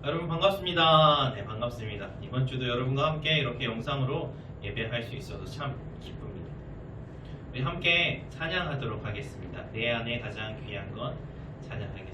여러분 반갑습니다. 네, 반갑습니다. 이번 주도 여러분과 함께 이렇게 영상으로 예배할 수 있어서 참 기쁩니다. 우리 함께 찬양하도록 하겠습니다. 내 안에 가장 귀한 건 찬양하겠습니다.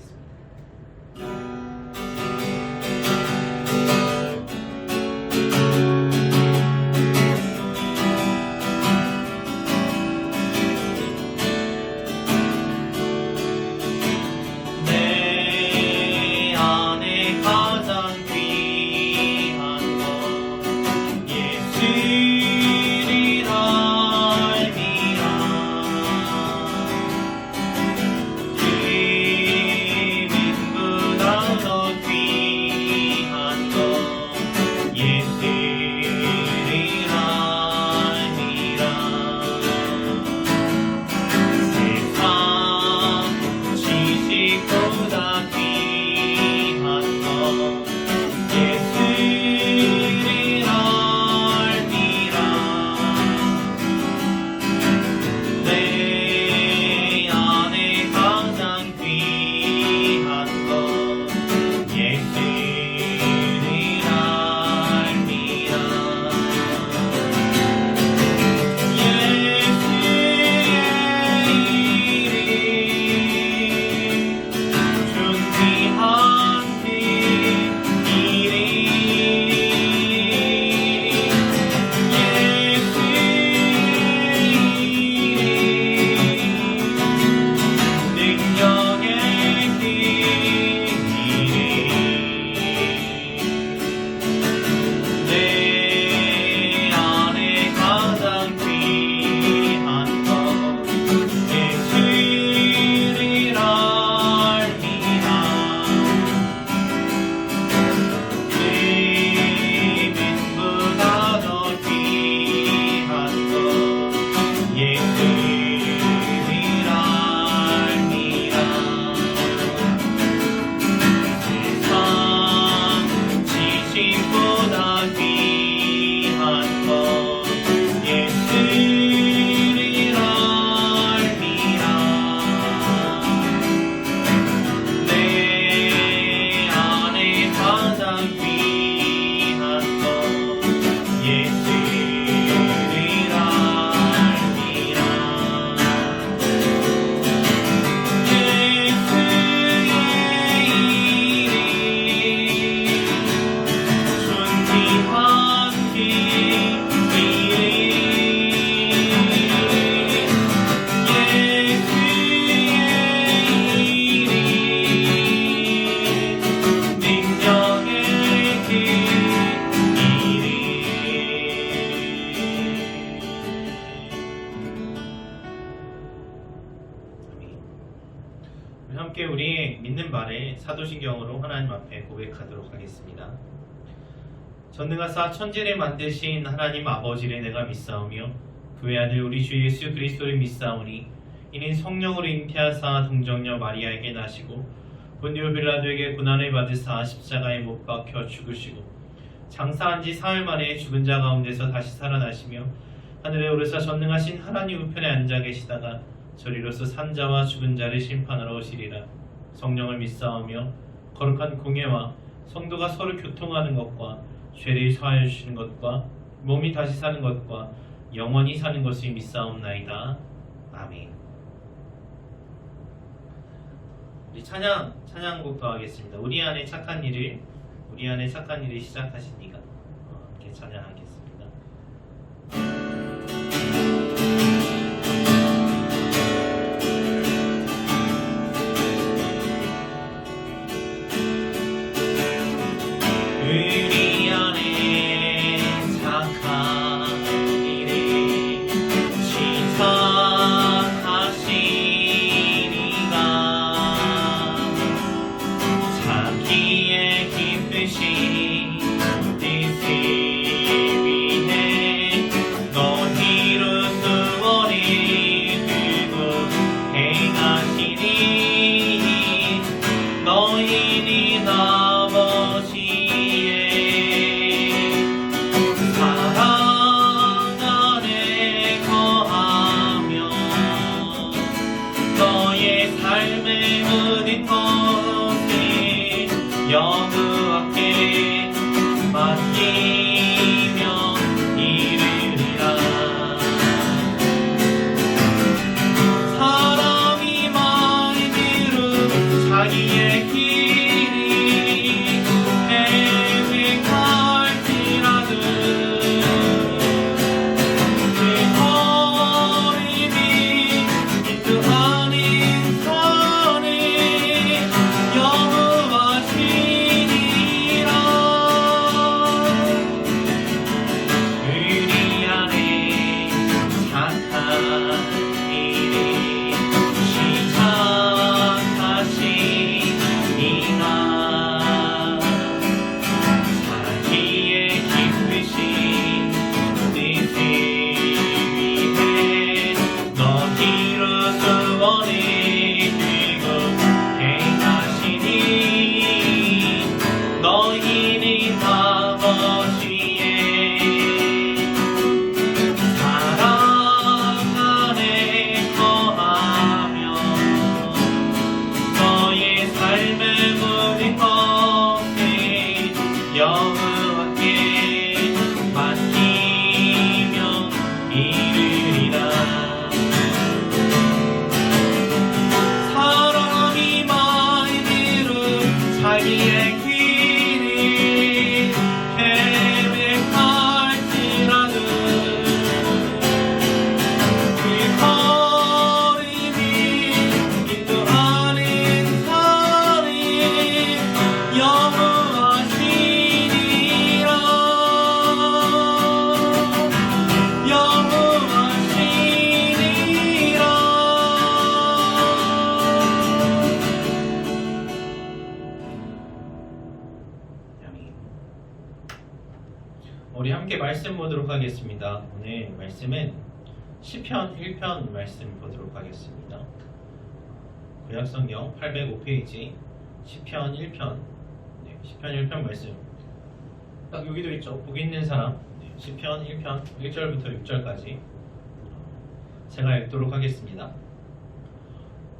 함께 우리 믿는 바를 사도신경으로 하나님 앞에 고백하도록 하겠습니다. 전능하사 천지를 만드신 하나님 아버지를 내가 믿사오며 그의 아들 우리 주 예수 그리스도를 믿사오니 이는 성령으로 잉태하사 동정녀 마리아에게 나시고 본디오 빌라도에게 고난을 받으사 십자가에 못 박혀 죽으시고 장사한 지 사흘 만에 죽은 자 가운데서 다시 살아나시며 하늘에 오르사 전능하신 하나님 우편에 앉아 계시다가 저리로서 산자와 죽은 자를 심판하러 오시리라. 성령을 믿사오며 거룩한 공예와 성도가 서로 교통하는 것과 죄를 사하여 주시는 것과 몸이 다시 사는 것과 영원히 사는 것을 믿사옵나이다. 아멘. 우리 찬양곡도 하겠습니다. 우리 안에 착한 일을 시작하시니까 이렇게 찬양하겠습니다. 우리 안에 착한 일을 시작하시니가 자기의 기쁘신 뜻을 위해 너희로 수원을 들고 행하시니 너희는 아버지의 사랑 안에 거하며 너의 삶의 모든 것을 영원 여호와께 맡기며 이르리라. 사람이 많이 들은 자기의 길이 계획할지라도 그 거림이 인도하는 산에 여호와시니라. 의리 안에 착한 일이 시작하시니라. 자기의 기쁘신 뜻을 위해 너희로 소원을 들고 행하시니 너희는 아버지의 사랑 안에 거하며 너의 삶의 모든 것을 여호와께 맡기며 이르리라. 사람이 많이 들은 자기의 길을 계획할지라도 그 걸음이 인도하는 산이 여호와시니라. 여호와시니라. 아멘. 우리 함께 말씀 보도록 하겠습니다. 오늘 말씀은 시편 1편 말씀 보도록 하겠습니다. 구약성경 805페이지 시편 1편, 시편 1편 말씀 딱 여기도 있죠. 복 있는 사람. 시편 1편 1절부터 6절까지 제가 읽도록 하겠습니다.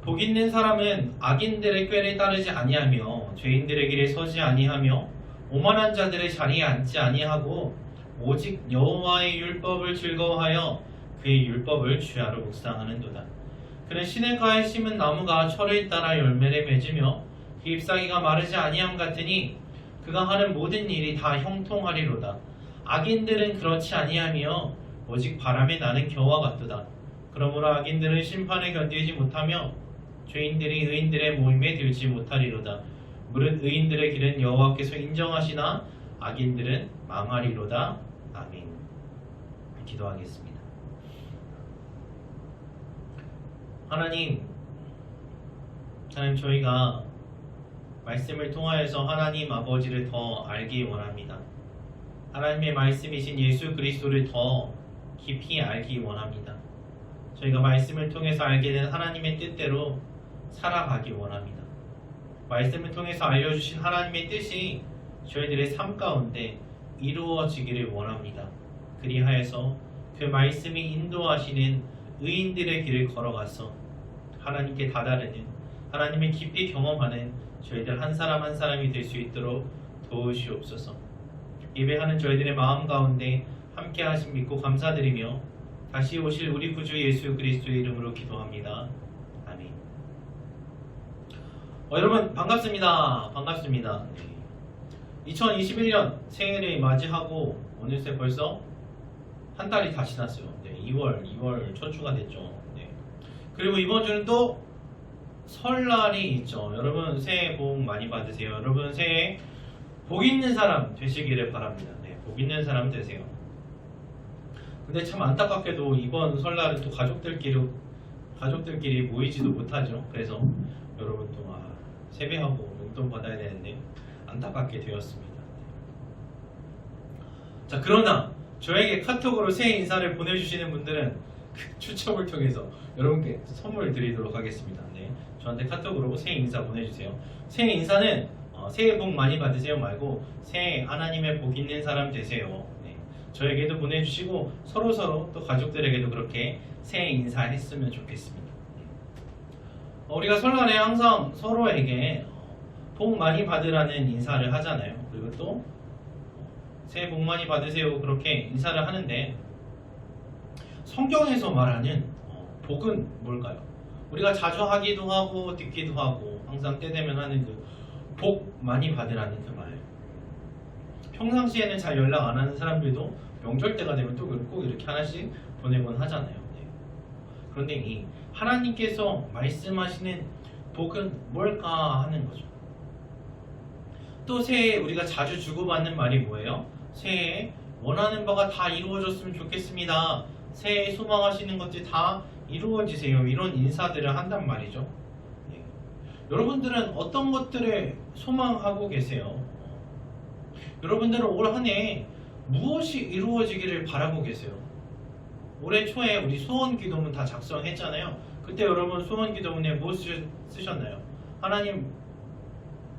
복 있는 사람은 악인들의 꾀를 따르지 아니하며 죄인들의 길에 서지 아니하며 오만한 자들의 자리에 앉지 아니하고 오직 여호와의 율법을 즐거워하여 그의 율법을 주야로 묵상하는도다. 그는 시냇가에 심은 나무가 철을 따라 열매를 맺으며 그 잎사귀가 마르지 아니함 같으니 그가 하는 모든 일이 다 형통하리로다. 악인들은 그렇지 아니하며 오직 바람에 나는 겨와 같도다. 그러므로 악인들은 심판을 견디지 못하며 죄인들이 의인들의 모임에 들지 못하리로다. 무릇 의인들의 길은 여호와께서 인정하시나 악인들은 망하리로다. 아멘. 기도하겠습니다. 하나님, 저희가 말씀을 통하여서 하나님 아버지를 더 알기 원합니다. 하나님의 말씀이신 예수 그리스도를 더 깊이 알기 원합니다. 저희가 말씀을 통해서 알게 된 하나님의 뜻대로 살아가기 원합니다. 말씀을 통해서 알려주신 하나님의 뜻이 저희들의 삶 가운데 이루어지기를 원합니다. 그리하여서 그 말씀이 인도하시는 의인들의 길을 걸어가서 하나님께 다다르는, 하나님을 깊이 경험하는 저희들 한 사람 한 사람이 될 수 있도록 도우시옵소서. 예배하는 저희들의 마음 가운데 함께 하심 믿고 감사드리며 다시 오실 우리 구주 예수 그리스도의 이름으로 기도합니다. 아멘. 여러분 반갑습니다. 반갑습니다. 2021년 새해를 맞이하고 어느새 벌써 한 달이 다 지났어요. 2월 첫 주가 됐죠. 그리고 이번 주는 또 설날이 있죠. 여러분 새해 복 많이 받으세요. 여러분 새해 복 있는 사람 되시기를 바랍니다. 복 있는 사람 되세요. 근데 참 안타깝게도 이번 설날은 또 가족들끼리 모이지도 못하죠. 그래서 여러분 또 세배하고 용돈 받아야 되는데 안타깝게 되었습니다. 자, 그러나 저에게 카톡으로 새해 인사를 보내주시는 분들은 그 추첨을 통해서 여러분께 선물 드리도록 하겠습니다. 저한테 카톡으로 새해 인사 보내주세요. 새해 인사는 새해 복 많이 받으세요 말고 새해 하나님의 복 있는 사람 되세요. 저에게도 보내주시고 서로서로 또 가족들에게도 그렇게 새해 인사했으면 좋겠습니다. 우리가 설날에 항상 서로에게 복 많이 받으라는 인사를 하잖아요. 그리고 또 새해 복 많이 받으세요 그렇게 인사를 하는데 성경에서 말하는 복은 뭘까요? 우리가 자주 하기도 하고 듣기도 하고 항상 때 되면 하는 그 복 많이 받으라는 그 말. 평상시에는 잘 연락 안 하는 사람들도 명절 때가 되면 또 꼭 이렇게 하나씩 보내곤 하잖아요. 네. 그런데 이 하나님께서 말씀하시는 복은 뭘까 하는 거죠. 또 새해에 우리가 자주 주고받는 말이 뭐예요? 새해에 원하는 바가 다 이루어졌으면 좋겠습니다. 새해에 소망하시는 것들 다 이루어지세요. 이런 인사들을 한단 말이죠. 네. 여러분들은 어떤 것들을 소망하고 계세요? 여러분들은 올 한 해 무엇이 이루어지기를 바라고 계세요? 올해 초에 우리 소원 기도문 다 작성했잖아요. 그때 여러분 소원 기도문에 무엇을 쓰셨나요? 하나님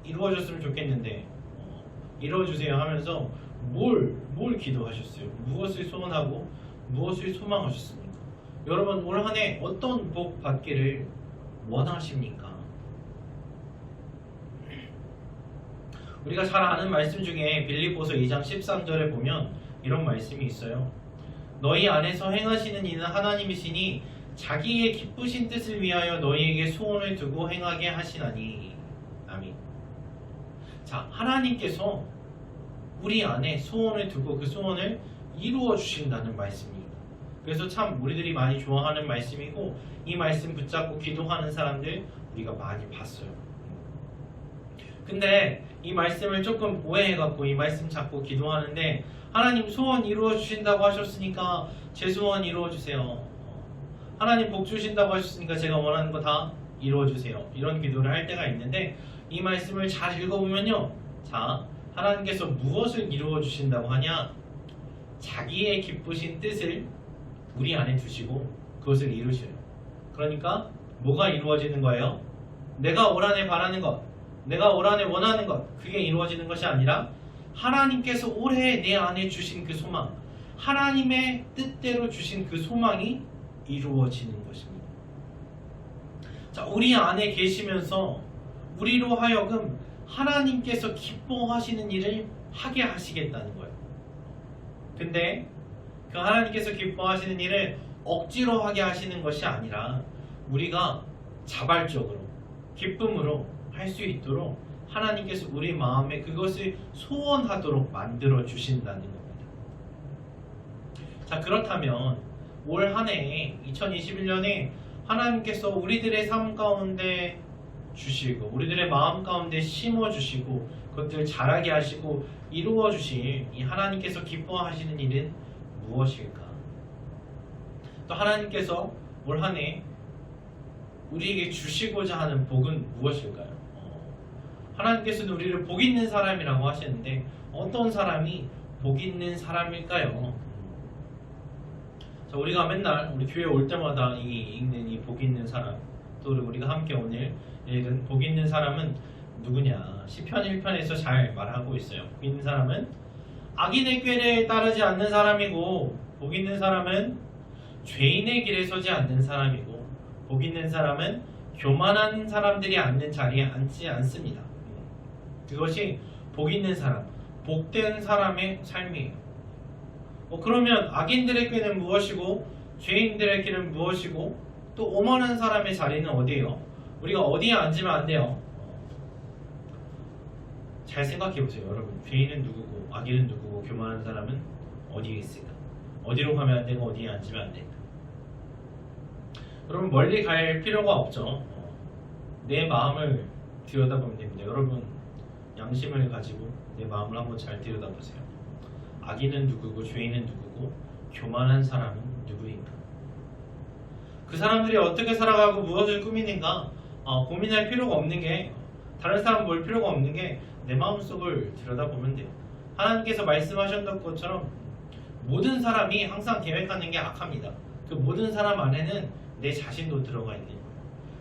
이루어졌으면 좋겠는데 이루어주세요 하면서 뭘 기도하셨어요? 무엇을 소원하고 무엇을 소망하셨습니까? 여러분 올 한 해 어떤 복 받기를 원하십니까? 우리가 잘 아는 말씀 중에 빌립보서 2장 13절에 보면 이런 말씀이 있어요. 너희 안에서 행하시는 이는 하나님이시니 자기의 기쁘신 뜻을 위하여 너희에게 소원을 두고 행하게 하시나니. 아멘. 자, 하나님께서 우리 안에 소원을 두고 그 소원을 이루어 주신다는 말씀입니다. 그래서 참 우리들이 많이 좋아하는 말씀이고 이 말씀 붙잡고 기도하는 사람들 우리가 많이 봤어요. 근데 이 말씀을 조금 오해해갖고 이 말씀 잡고 기도하는데 하나님 소원 이루어 주신다고 하셨으니까 제 소원 이루어 주세요. 하나님 복 주신다고 하셨으니까 제가 원하는 거 다 이루어 주세요. 이런 기도를 할 때가 있는데 이 말씀을 잘 읽어보면요. 자, 하나님께서 무엇을 이루어 주신다고 하냐? 자기의 기쁘신 뜻을 우리 안에 두시고 그것을 이루셔요. 그러니까 뭐가 이루어지는 거예요? 내가 올 한해 바라는 것, 내가 올 한해 원하는 것, 그게 이루어지는 것이 아니라 하나님께서 올해 내 안에 주신 그 소망, 하나님의 뜻대로 주신 그 소망이 이루어지는 것입니다. 자, 우리 안에 계시면서 우리로 하여금 하나님께서 기뻐하시는 일을 하게 하시겠다는 거예요. 근데 그 하나님께서 기뻐하시는 일을 억지로 하게 하시는 것이 아니라 우리가 자발적으로 기쁨으로 할 수 있도록 하나님께서 우리 마음에 그것을 소원하도록 만들어 주신다는 겁니다. 자, 그렇다면 올 한 해 2021년에 하나님께서 우리들의 삶 가운데 주시고 우리들의 마음 가운데 심어 주시고 그것들을 자라게 하시고 이루어 주실 이 하나님께서 기뻐하시는 일은 무엇일까? 또 하나님께서 올 한 해 우리에게 주시고자 하는 복은 무엇일까요? 하나님께서는 우리를 복 있는 사람이라고 하시는데 어떤 사람이 복 있는 사람일까요? 자, 우리가 맨날 우리 교회 올 때마다 읽는 이 복 있는 사람, 또 우리가 함께 오늘 읽은 복 있는 사람은 누구냐? 시편 1편에서 잘 말하고 있어요. 복 있는 사람은 악인의 꾀를 따르지 않는 사람이고, 복 있는 사람은 죄인의 길에 서지 않는 사람이고, 복 있는 사람은 교만한 사람들이 앉는 자리에 앉지 않습니다. 그것이 복 있는 사람, 복된 사람의 삶이에요. 그러면 악인들의 꾀는 무엇이고 죄인들의 길은 무엇이고 또 오만한 사람의 자리는 어디예요? 우리가 어디에 앉으면 안 돼요? 잘 생각해 보세요, 여러분. 죄인은 누구고 악인은 누구고 교만한 사람은 어디에 있을까? 어디로 가면 안 되고 어디에 앉으면 안 될까? 여러분, 멀리 갈 필요가 없죠. 내 마음을 들여다보면 됩니다. 여러분, 양심을 가지고 내 마음을 한번 잘 들여다보세요. 악인은 누구고 죄인은 누구고 교만한 사람은 누구인가? 그 사람들이 어떻게 살아가고 무엇을 꾸미는가 고민할 필요가 없는 게, 다른 사람 볼 필요가 없는 게 내 마음속을 들여다보면 돼요. 하나님께서 말씀하셨던 것처럼 모든 사람이 항상 계획하는 게 악합니다. 그 모든 사람 안에는 내 자신도 들어가 있는 거예요.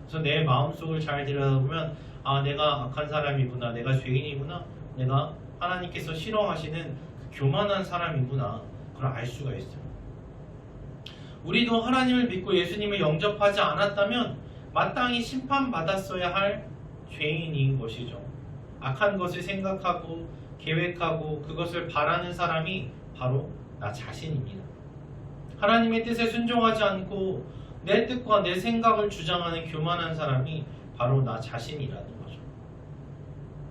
그래서 내 마음속을 잘 들여다보면 내가 악한 사람이구나, 내가 죄인이구나, 내가 하나님께서 싫어하시는 그 교만한 사람이구나, 그걸 알 수가 있어요. 우리도 하나님을 믿고 예수님을 영접하지 않았다면 마땅히 심판받았어야 할 죄인인 것이죠. 악한 것을 생각하고 계획하고 그것을 바라는 사람이 바로 나 자신입니다. 하나님의 뜻에 순종하지 않고 내 뜻과 내 생각을 주장하는 교만한 사람이 바로 나 자신이라는 거죠.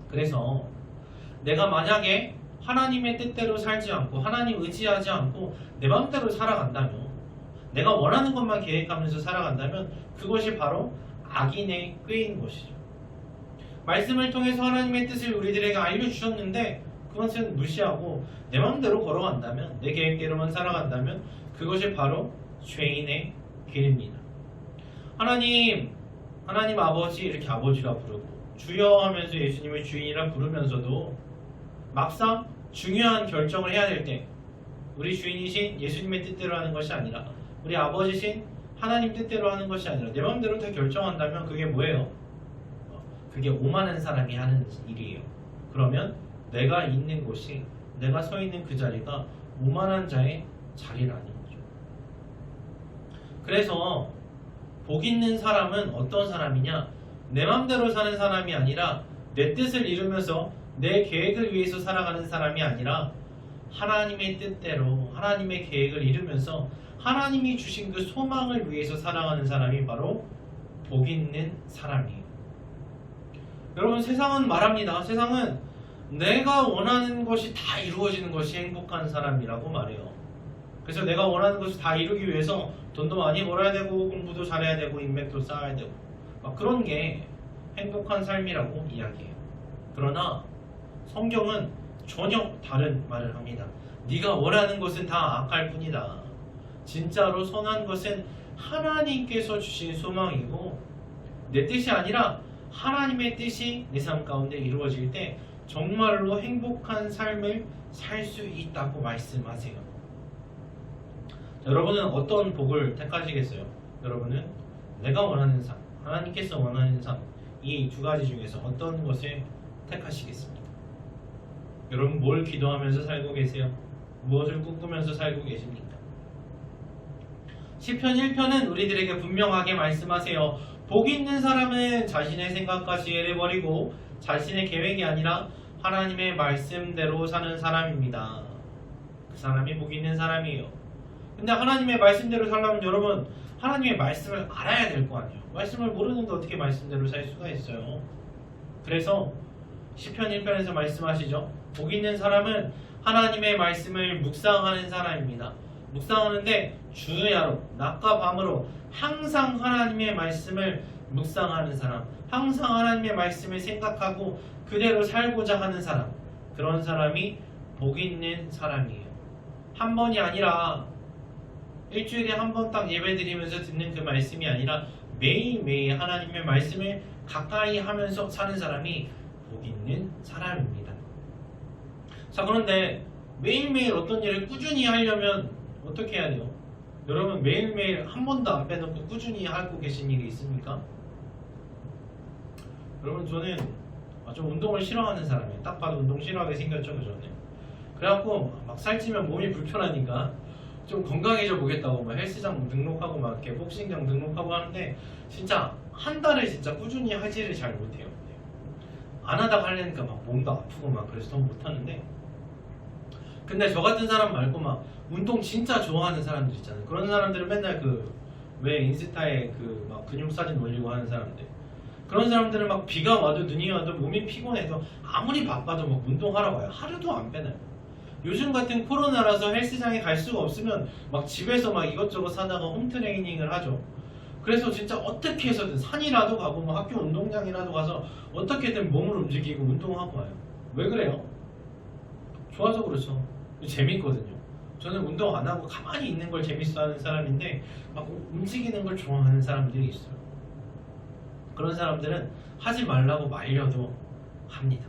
그래서 내가 만약에 하나님의 뜻대로 살지 않고 하나님 의지하지 않고 내 마음대로 살아간다면, 내가 원하는 것만 계획하면서 살아간다면 그것이 바로 악인의 꾀인 것이죠. 말씀을 통해서 하나님의 뜻을 우리들에게 알려주셨는데 그것은 무시하고 내 마음대로 걸어간다면, 내 계획대로만 살아간다면 그것이 바로 죄인의 길입니다. 하나님 아버지 이렇게 아버지라 부르고 주여 하면서 예수님을 주인이라 부르면서도 막상 중요한 결정을 해야 될 때 우리 주인이신 예수님의 뜻대로 하는 것이 아니라 우리 아버지신 하나님 뜻대로 하는 것이 아니라 내 마음대로 다 결정한다면 그게 뭐예요? 그게 오만한 사람이 하는 일이에요. 그러면 내가 있는 곳이, 내가 서 있는 그 자리가 오만한 자의 자리라는 거죠. 그래서 복 있는 사람은 어떤 사람이냐? 내 맘대로 사는 사람이 아니라 내 뜻을 이루면서 내 계획을 위해서 살아가는 사람이 아니라 하나님의 뜻대로 하나님의 계획을 이루면서 하나님이 주신 그 소망을 위해서 살아가는 사람이 바로 복 있는 사람이에요. 여러분, 세상은 말합니다. 세상은 내가 원하는 것이 다 이루어지는 것이 행복한 사람이라고 말해요. 그래서 내가 원하는 것을 다 이루기 위해서 돈도 많이 벌어야 되고 공부도 잘해야 되고 인맥도 쌓아야 되고 막 그런 게 행복한 삶이라고 이야기해요. 그러나 성경은 전혀 다른 말을 합니다. 네가 원하는 것은 다 악할 뿐이다. 진짜로 선한 것은 하나님께서 주신 소망이고 내 뜻이 아니라 하나님의 뜻이 내 삶 가운데 이루어질 때 정말로 행복한 삶을 살 수 있다고 말씀하세요. 여러분은 어떤 복을 택하시겠어요? 여러분은 내가 원하는 삶, 하나님께서 원하는 삶, 이 두 가지 중에서 어떤 것을 택하시겠습니까? 여러분 뭘 기도하면서 살고 계세요? 무엇을 꿈꾸면서 살고 계십니까? 시편 1편은 우리들에게 분명하게 말씀하세요. 복 있는 사람은 자신의 생각과 지혜를 버리고 자신의 계획이 아니라 하나님의 말씀대로 사는 사람입니다. 그 사람이 복 있는 사람이에요. 근데 하나님의 말씀대로 살려면 여러분 하나님의 말씀을 알아야 될 거 아니에요. 말씀을 모르는데 어떻게 말씀대로 살 수가 있어요. 그래서 시편 1편에서 말씀하시죠. 복 있는 사람은 하나님의 말씀을 묵상하는 사람입니다. 묵상하는데 주야로 낮과 밤으로 항상 하나님의 말씀을 묵상하는 사람, 항상 하나님의 말씀을 생각하고 그대로 살고자 하는 사람, 그런 사람이 복 있는 사람이에요. 한 번이 아니라 일주일에 한 번 딱 예배드리면서 듣는 그 말씀이 아니라 매일매일 하나님의 말씀을 가까이 하면서 사는 사람이 복 있는 사람입니다. 자, 그런데 매일매일 어떤 일을 꾸준히 하려면 어떻게 해야 돼요? 여러분 매일매일 한 번도 안 빼놓고 꾸준히 하고 계신 일이 있습니까? 여러분 저는 좀 운동을 싫어하는 사람이에요. 딱 봐도 운동 싫어하게 생겼죠, 그죠? 그래갖고 막 살찌면 몸이 불편하니까 좀 건강해져 보겠다고 막 헬스장 등록하고 막 이렇게 복싱장 등록하고 하는데 진짜 한 달을 진짜 꾸준히 하지를 잘 못해요. 안 하다가 하려니까 막 몸도 아프고 막 그래서 더 못하는데, 근데 저 같은 사람 말고 막 운동 진짜 좋아하는 사람들 있잖아요. 그런 사람들은 맨날 그 왜 인스타에 그 막 근육 사진 올리고 하는 사람들, 그런 사람들은 막 비가 와도 눈이 와도 몸이 피곤해서 아무리 바빠도 막 운동하러 와요. 하루도 안 빼나요. 요즘 같은 코로나라서 헬스장에 갈 수가 없으면 막 집에서 막 이것저것 사다가 홈트레이닝을 하죠. 그래서 진짜 어떻게 해서든 산이라도 가고 뭐 학교 운동장이라도 가서 어떻게든 몸을 움직이고 운동하고 와요. 왜 그래요? 좋아서 그렇죠. 재밌거든요. 저는 운동 안 하고 가만히 있는 걸 재밌어하는 사람인데 막 움직이는 걸 좋아하는 사람들이 있어요. 그런 사람들은 하지 말라고 말려도 합니다.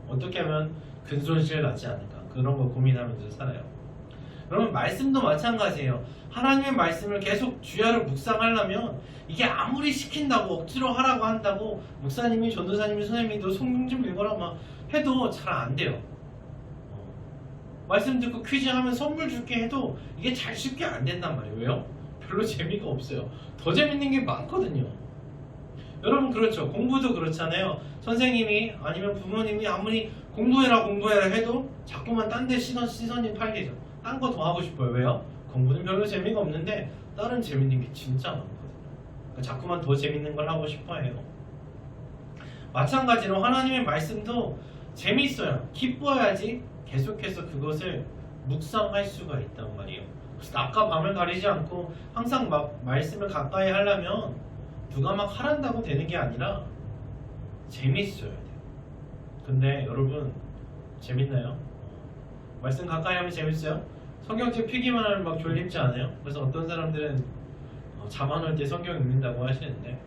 어떻게 하면 근손실 나지 않을까, 그런 거 고민하면서 살아요. 여러분 말씀도 마찬가지예요. 하나님의 말씀을 계속 주야로 묵상하려면 이게 아무리 시킨다고 억지로 하라고 한다고 목사님이 전도사님이 선생님이 너 성경 좀 읽어라 막 해도 잘 안 돼요. 말씀 듣고 퀴즈 하면 선물 줄게 해도 이게 잘 쉽게 안 된단 말이에요. 왜요? 별로 재미가 없어요. 더 재밌는 게 많거든요. 여러분 그렇죠. 공부도 그렇잖아요. 선생님이 아니면 부모님이 아무리 공부해라 해도 자꾸만 딴 데 시선이 팔리죠. 딴 거 더 하고 싶어요. 왜요? 공부는 별로 재미가 없는데 다른 재밌는 게 진짜 많거든요. 그러니까 자꾸만 더 재밌는 걸 하고 싶어 해요. 마찬가지로 하나님의 말씀도 재밌어요. 기뻐야지 계속해서 그것을 묵상할 수가 있단 말이에요. 그래서 낮과 밤을 가리지 않고 항상 막 말씀을 가까이 하려면 누가 막 하란다고 되는 게 아니라 재밌어야 돼요. 근데 여러분 재밌나요? 말씀 가까이 하면 재밌어요? 성경책 펴기만 하면 막 졸립지 않아요? 그래서 어떤 사람들은 잠 안 올 때 성경 읽는다고 하시는데,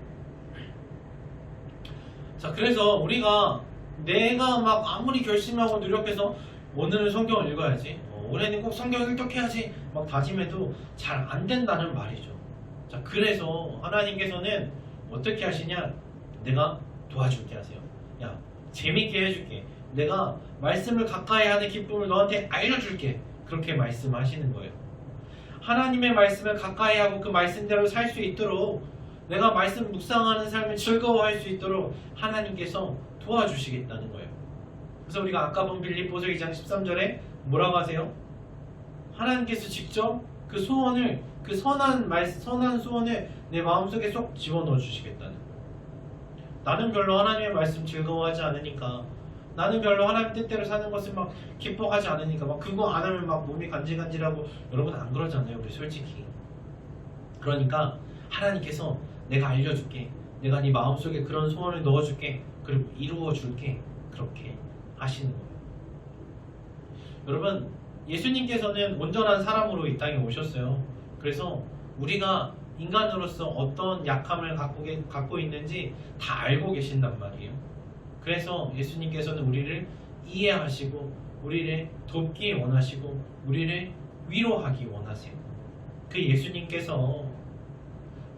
자, 그래서 우리가 내가 막 아무리 결심하고 노력해서 오늘은 성경을 읽어야지, 올해는 꼭 성경을 획득해야지 막 다짐해도 잘 안 된다는 말이죠. 자, 그래서 하나님께서는 어떻게 하시냐? 내가 도와줄게 하세요. 야, 재밌게 해줄게. 내가 말씀을 가까이 하는 기쁨을 너한테 알려줄게. 그렇게 말씀하시는 거예요. 하나님의 말씀을 가까이 하고 그 말씀대로 살 수 있도록, 내가 말씀 묵상하는 삶을 즐거워할 수 있도록 하나님께서 도와주시겠다는 거예요. 그래서 우리가 아까 본 빌립보서 2장 13절에 뭐라고 하세요? 하나님께서 직접 그 소원을, 그 선한 소원을 내 마음속에 쏙 집어넣어 주시겠다는 거예요. 나는 별로 하나님의 말씀 즐거워하지 않으니까, 나는 별로 하나님 뜻대로 사는 것을 막 기뻐하지 않으니까 막 그거 안 하면 막 몸이 간질간질하고, 여러분 안 그러잖아요, 우리 솔직히. 그러니까 하나님께서 내가 알려줄게, 내가 네 마음속에 그런 소원을 넣어줄게, 그리고 이루어줄게, 그렇게 하시는 거예요. 여러분, 예수님께서는 온전한 사람으로 이 땅에 오셨어요. 그래서 우리가 인간으로서 어떤 약함을 갖고 있는지 다 알고 계신단 말이에요. 그래서 예수님께서는 우리를 이해하시고 우리를 돕기 원하시고 우리를 위로하기 원하세요. 그 예수님께서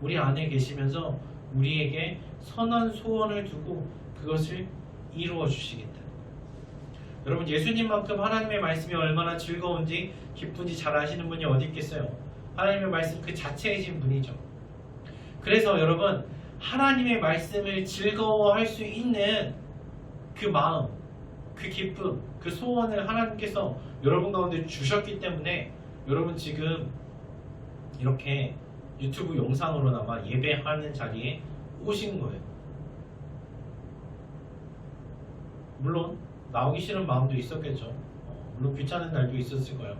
우리 안에 계시면서 우리에게 선한 소원을 두고 그것을 이루어 주시겠다. 여러분, 예수님만큼 하나님의 말씀이 얼마나 즐거운지 기쁜지 잘 아시는 분이 어디 있겠어요? 하나님의 말씀 그 자체이신 분이죠. 그래서 여러분, 하나님의 말씀을 즐거워할 수 있는 그 마음, 그 기쁨, 그 소원을 하나님께서 여러분 가운데 주셨기 때문에 여러분 지금 이렇게 유튜브 영상으로나마 예배하는 자리에 오신 거예요. 물론 나오기 싫은 마음도 있었겠죠. 물론 귀찮은 날도 있었을 거예요.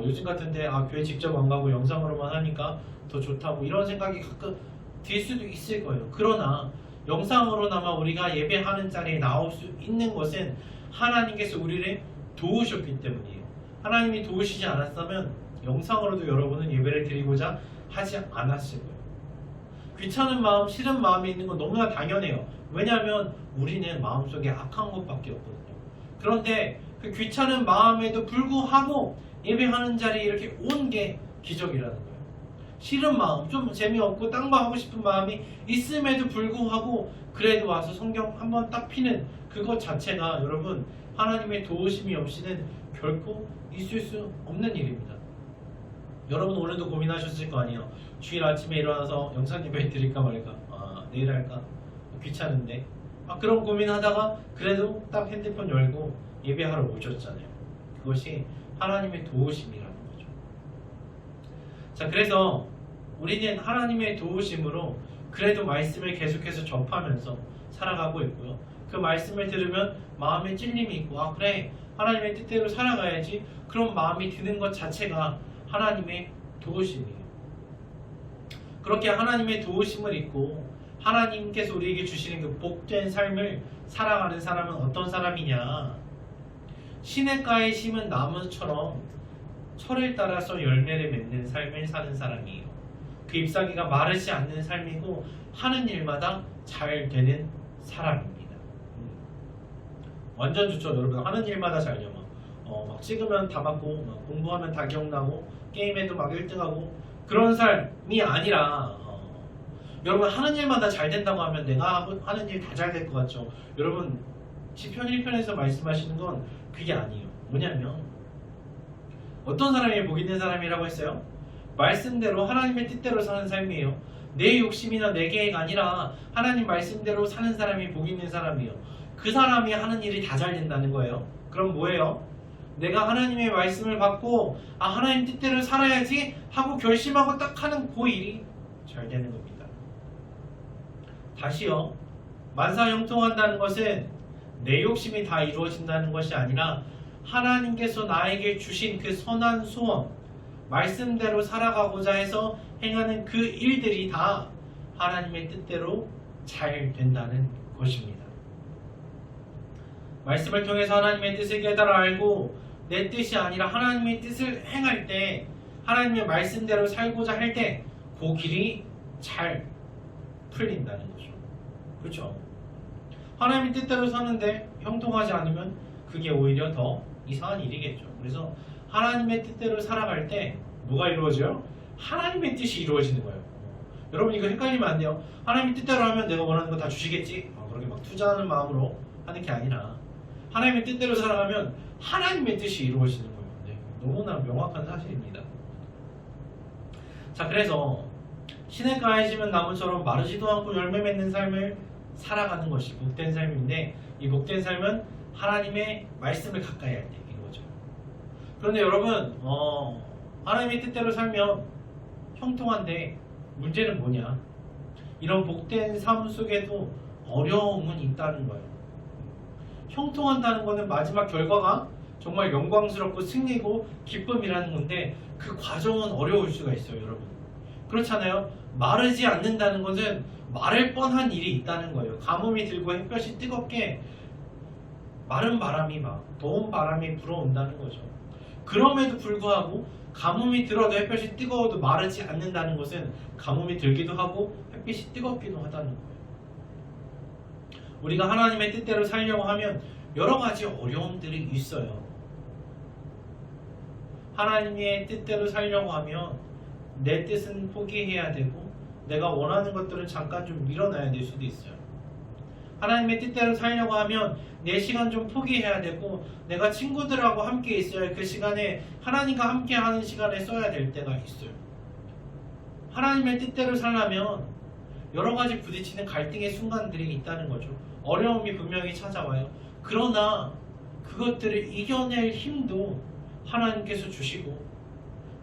요즘 같은데 교회 직접 안 가고 영상으로만 하니까 더 좋다고 이런 생각이 가끔 들 수도 있을 거예요. 그러나 영상으로나마 우리가 예배하는 자리에 나올 수 있는 것은 하나님께서 우리를 도우셨기 때문이에요. 하나님이 도우시지 않았다면 영상으로도 여러분은 예배를 드리고자 하지 않았을 거예요. 귀찮은 마음, 싫은 마음이 있는 건 너무나 당연해요. 왜냐하면 우리는 마음속에 악한 것밖에 없거든요. 그런데 그 귀찮은 마음에도 불구하고 예배하는 자리에 이렇게 온 게 기적이라는 거예요. 싫은 마음, 좀 재미없고 딴 거 하고 싶은 마음이 있음에도 불구하고 그래도 와서 성경 한번 딱 피는 그것 자체가 여러분 하나님의 도우심이 없이는 결코 있을 수 없는 일입니다. 여러분 오늘도 고민하셨을 거 아니에요. 주일 아침에 일어나서 영상 예배 드릴까 말까, 내일 할까, 귀찮은데 그런 고민하다가 그래도 딱 핸드폰 열고 예배하러 오셨잖아요. 그것이 하나님의 도우심이라는 거죠. 자, 그래서 우리는 하나님의 도우심으로 그래도 말씀을 계속해서 접하면서 살아가고 있고요. 그 말씀을 들으면 마음에 찔림이 있고 그래, 하나님의 뜻대로 살아가야지, 그런 마음이 드는 것 자체가 하나님의 도우심이에요. 그렇게 하나님의 도우심을 잊고 하나님께서 우리에게 주시는 그 복된 삶을 살아가는 사람은 어떤 사람이냐? 시냇가에 심은 나무처럼 철을 따라서 열매를 맺는 삶을 사는 사람이에요. 그 잎사귀가 마르지 않는 삶이고 하는 일마다 잘 되는 사람입니다. 완전 좋죠, 여러분. 하는 일마다 잘 되면 막 찍으면 다 맞고, 막 공부하면 다 기억나고, 게임에도 막 1등하고 그런 삶이 아니라 여러분 하는 일마다 잘 된다고 하면 내가 하는 일 다 잘 될 것 같죠. 여러분 시편 1편에서 말씀하시는 건 그게 아니에요. 뭐냐면 어떤 사람이 복 있는 사람이라고 했어요? 말씀대로 하나님의 뜻대로 사는 삶이에요. 내 욕심이나 내 계획 아니라 하나님 말씀대로 사는 사람이 복 있는 사람이에요. 그 사람이 하는 일이 다 잘 된다는 거예요. 그럼 뭐예요? 내가 하나님의 말씀을 받고 하나님 뜻대로 살아야지 하고 결심하고 딱 하는 그 일이 잘 되는 겁니다. 다시요. 만사형통한다는 것은 내 욕심이 다 이루어진다는 것이 아니라 하나님께서 나에게 주신 그 선한 소원, 말씀대로 살아가고자 해서 행하는 그 일들이 다 하나님의 뜻대로 잘 된다는 것입니다. 말씀을 통해서 하나님의 뜻을 깨달아 알고 내 뜻이 아니라 하나님의 뜻을 행할 때, 하나님의 말씀대로 살고자 할 때 그 길이 잘 풀린다는 거죠. 그렇죠? 하나님의 뜻대로 사는데 형통하지 않으면 그게 오히려 더 이상한 일이겠죠. 그래서 하나님의 뜻대로 살아갈 때 뭐가 이루어져요? 하나님의 뜻이 이루어지는 거예요. 여러분 이거 헷갈리면 안 돼요. 하나님의 뜻대로 하면 내가 원하는 거 다 주시겠지? 그렇게 막 투자하는 마음으로 하는 게 아니라 하나님의 뜻대로 살아가면 하나님의 뜻이 이루어지는 거예요. 네, 너무나 명확한 사실입니다. 자, 그래서 시냇가에 심은 나무처럼 마르지도 않고 열매 맺는 삶을 살아가는 것이 복된 삶인데, 이 복된 삶은 하나님의 말씀을 가까이 할 때 이루어져요. 그런데 여러분 하나님의 뜻대로 살면 형통한데 문제는 뭐냐? 이런 복된 삶 속에도 어려움은 있다는 거예요. 형통한다는 것은 마지막 결과가 정말 영광스럽고 승리고 기쁨이라는 건데 그 과정은 어려울 수가 있어요, 여러분. 그렇잖아요. 마르지 않는다는 것은 마를 뻔한 일이 있다는 거예요. 가뭄이 들고 햇볕이 뜨겁게 마른 바람이 막 더운 바람이 불어온다는 거죠. 그럼에도 불구하고 가뭄이 들어도 햇볕이 뜨거워도 마르지 않는다는 것은 가뭄이 들기도 하고 햇빛이 뜨겁기도 하다는 거예요. 우리가 하나님의 뜻대로 살려고 하면 여러 가지 어려움들이 있어요. 하나님의 뜻대로 살려고 하면 내 뜻은 포기해야 되고 내가 원하는 것들은 잠깐 좀 밀어놔야 될 수도 있어요. 하나님의 뜻대로 살려고 하면 내 시간 좀 포기해야 되고 내가 친구들하고 함께 있어야 그 시간에 하나님과 함께 하는 시간에 써야 될 때가 있어요. 하나님의 뜻대로 살려면 여러 가지 부딪히는 갈등의 순간들이 있다는 거죠. 어려움이 분명히 찾아와요. 그러나 그것들을 이겨낼 힘도 하나님께서 주시고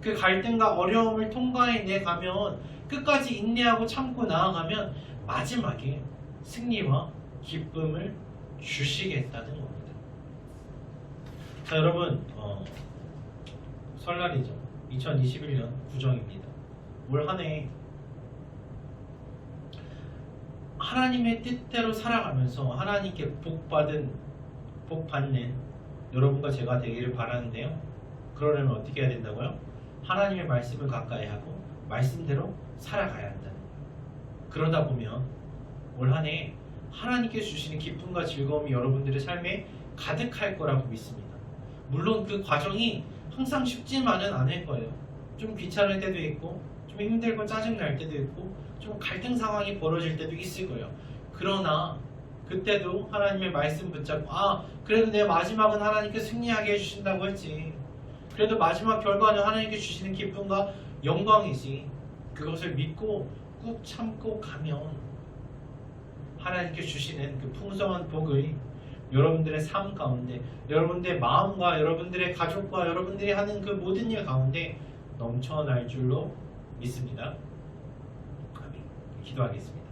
그 갈등과 어려움을 통과해내 가면 끝까지 인내하고 참고 나아가면 마지막에 승리와 기쁨을 주시겠다는 겁니다. 자, 여러분 설날이죠. 2021년 구정입니다. 올 한 해 하나님의 뜻대로 살아가면서 하나님께 복받는 여러분과 제가 되기를 바라는데요. 그러려면 어떻게 해야 된다고요? 하나님의 말씀을 가까이 하고 말씀대로 살아가야 한다는 거예요. 그러다 보면 올 한 해 하나님께 주시는 기쁨과 즐거움이 여러분들의 삶에 가득할 거라고 믿습니다. 물론 그 과정이 항상 쉽지만은 않을 거예요. 좀 귀찮을 때도 있고 좀 힘들고 짜증날 때도 있고 좀 갈등 상황이 벌어질 때도 있을 거예요. 그러나 그때도 하나님의 말씀 붙잡고 그래도 내 마지막은 하나님께 승리하게 해주신다고 했지. 그래도 마지막 결과는 하나님께 주시는 기쁨과 영광이지. 그것을 믿고 꾹 참고 가면 하나님께 주시는 그 풍성한 복을 여러분들의 삶 가운데, 여러분들의 마음과 여러분들의 가족과 여러분들이 하는 그 모든 일 가운데 넘쳐날 줄로 믿습니다. 아멘. 기도하겠습니다.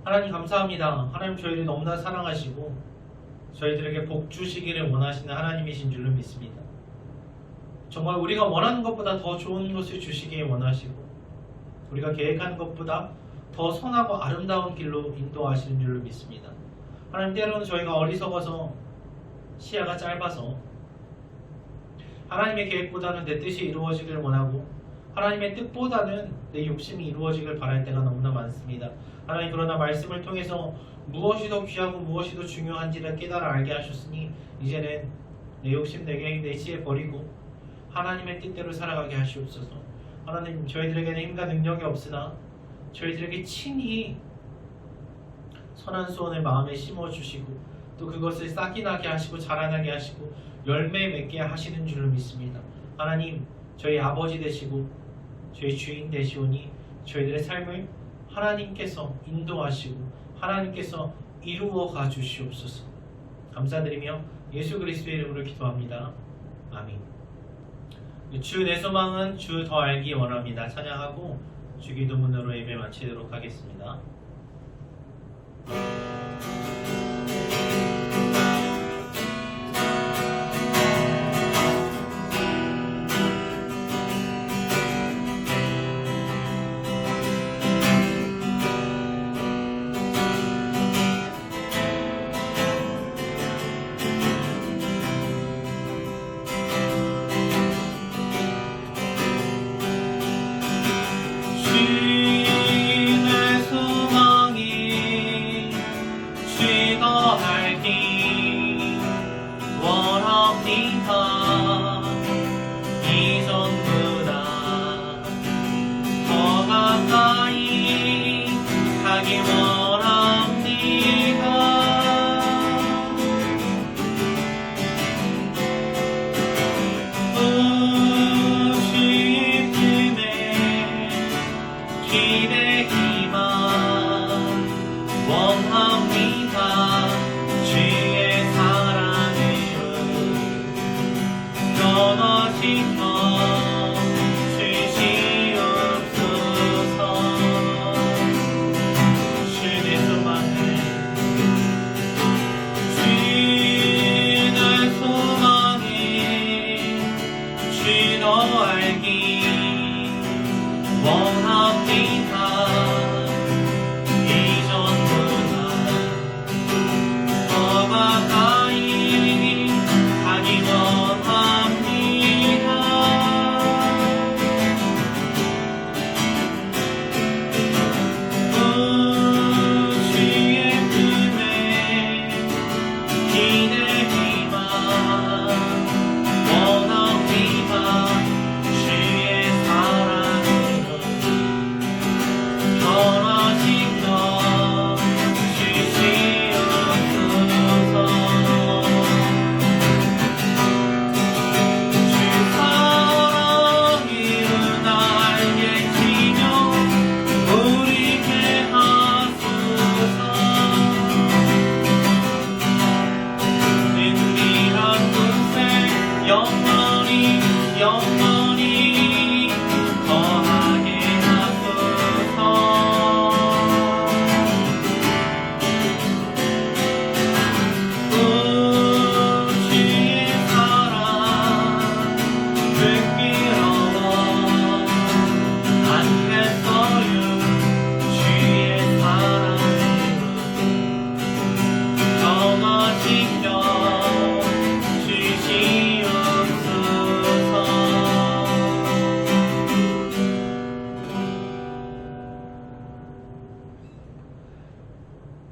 하나님 감사합니다. 하나님 저희를 너무나 사랑하시고 저희들에게 복 주시기를 원하시는 하나님이신 줄로 믿습니다. 정말 우리가 원하는 것보다 더 좋은 것을 주시길 원하시고 우리가 계획하는 것보다 더 선하고 아름다운 길로 인도하시는 줄로 믿습니다. 하나님, 때로는 저희가 어리석어서 시야가 짧아서 하나님의 계획보다는 내 뜻이 이루어지길 원하고 하나님의 뜻보다는 내 욕심이 이루어지길 바랄 때가 너무나 많습니다. 하나님, 그러나 말씀을 통해서 무엇이 더 귀하고 무엇이 더 중요한지를 깨달아 알게 하셨으니 이제는 내 욕심, 내 계획, 내 지혜 버리고 하나님의 뜻대로 살아가게 하시옵소서. 하나님, 저희들에게는 힘과 능력이 없으나 저희들에게 친히 선한 소원을 마음에 심어주시고 또 그것을 싹이 나게 하시고 자라나게 하시고 열매 맺게 하시는 줄을 믿습니다. 하나님, 저희 아버지 되시고 저희 주인 되시오니 저희들의 삶을 하나님께서 인도하시고 하나님께서 이루어 가 주시옵소서. 감사드리며 예수 그리스도의 이름으로 기도합니다. 아멘. 주 내 소망은 주 더 알기 원합니다. 찬양하고 주기도문으로 예배 마치도록 하겠습니다.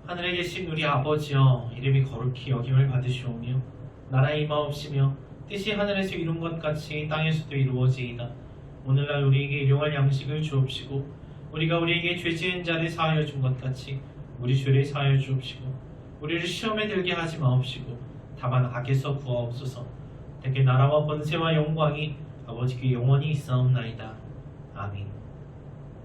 하늘에 계신 우리 아버지여, 이름이 거룩히 여김을 받으시오며 나라의 임하옵시며 뜻이 하늘에서 이룬 것 같이 땅에서도 이루어지이다. 오늘날 우리에게 일용할 양식을 주옵시고 우리가 우리에게 죄 지은 자를 사하여 준 것 같이 우리 죄를 사하여 주옵시고 우리를 시험에 들게 하지 마옵시고 다만 악에서 구하옵소서. 대개 나라와 번세와 영광이 아버지께 영원히 있사옵나이다. 아멘.